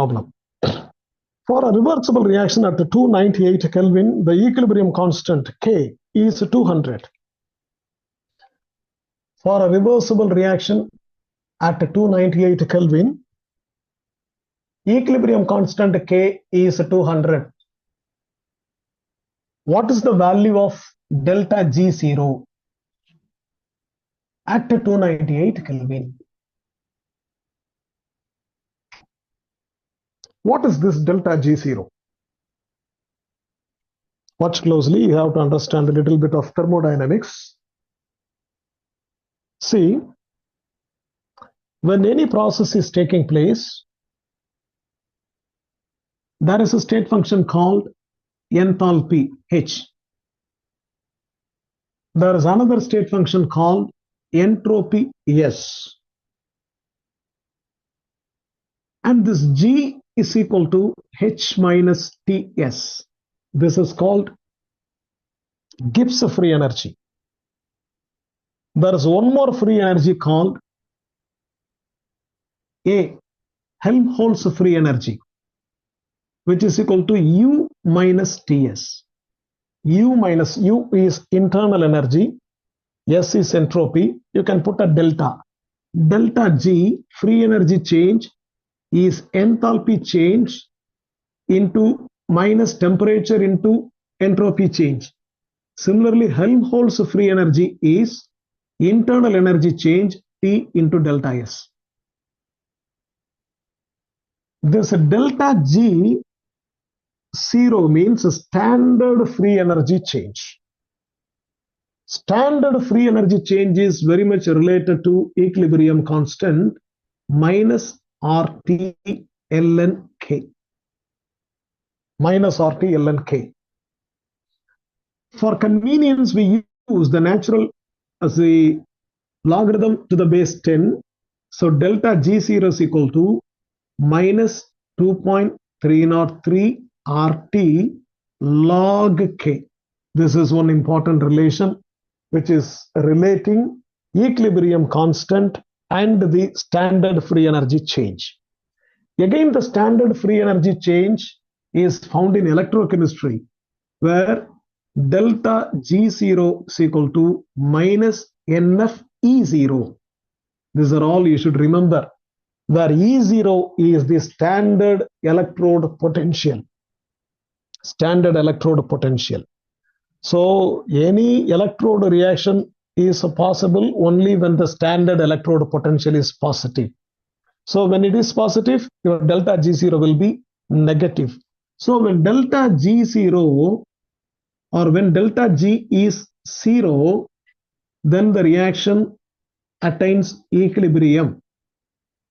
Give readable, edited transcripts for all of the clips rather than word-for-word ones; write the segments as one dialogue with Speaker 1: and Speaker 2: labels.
Speaker 1: problem. For a reversible reaction at 298 Kelvin, the equilibrium constant K is 200. For a reversible reaction at 298 Kelvin, equilibrium constant K is 200. What is the value of delta G0 at 298 Kelvin? What is this delta G0? Watch closely, you have to understand a little bit of thermodynamics. See, when any process is taking place, there is a state function called enthalpy, H. There is another state function called entropy, S. And this G is equal to H minus Ts. This is called Gibbs free energy. There is one more free energy called A, Helmholtz free energy, which is equal to U minus Ts. U is internal energy, S is entropy. You can put a delta. Delta G, free energy change, is enthalpy change into minus temperature into entropy change. Similarly, Helmholtz free energy is internal energy change, T into delta S. This delta G 0 means standard free energy change. Standard free energy change is very much related to equilibrium constant minus RT ln K. Minus RT ln K. For convenience, we use the natural as a logarithm to the base 10. So delta G0 is equal to minus 2.303 RT log K. This is one important relation which is relating equilibrium constant and the standard free energy change. Again, the standard free energy change is found in electrochemistry, where delta G0 is equal to minus NFE0. These are all you should remember, where E0 is the standard electrode potential. Standard electrode potential. So any electrode reaction is possible only when the standard electrode potential is positive. So when it is positive, your delta G0 will be negative. So when delta G0 or when delta G is 0, then the reaction attains equilibrium.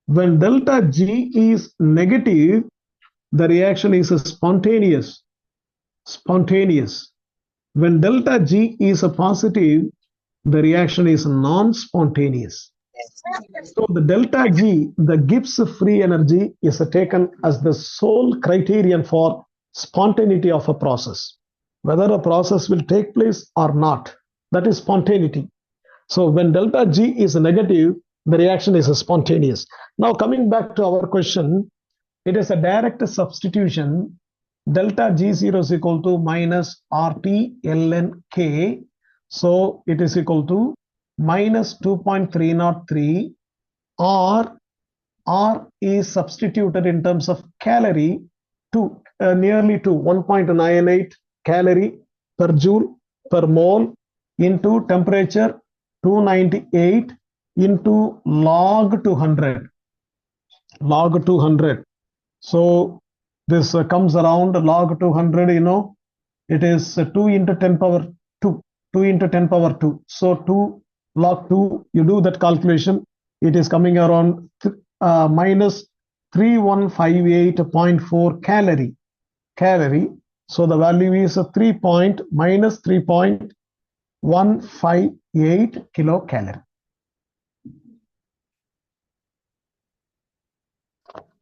Speaker 1: When delta G is negative, the reaction is spontaneous. When delta G is a positive, the reaction is non-spontaneous. So the delta G, the Gibbs free energy, is taken as the sole criterion for spontaneity of a process. Whether a process will take place or not, that is spontaneity. So when delta G is negative, the reaction is spontaneous. Now coming back to our question, it is a direct substitution. Delta G0 is equal to minus RT ln K. So it is equal to minus 2.303, or R is substituted in terms of calorie to nearly to 1.98 calorie per joule per mole into temperature 298 into log 200. Log 200. So this comes around log 200, you know, it is 2 into 10 power 2. 2 into 10 power 2. So 2 log 2, you do that calculation, it is coming around minus 3158.4 calorie. So the value is minus 3.158 kilocalorie.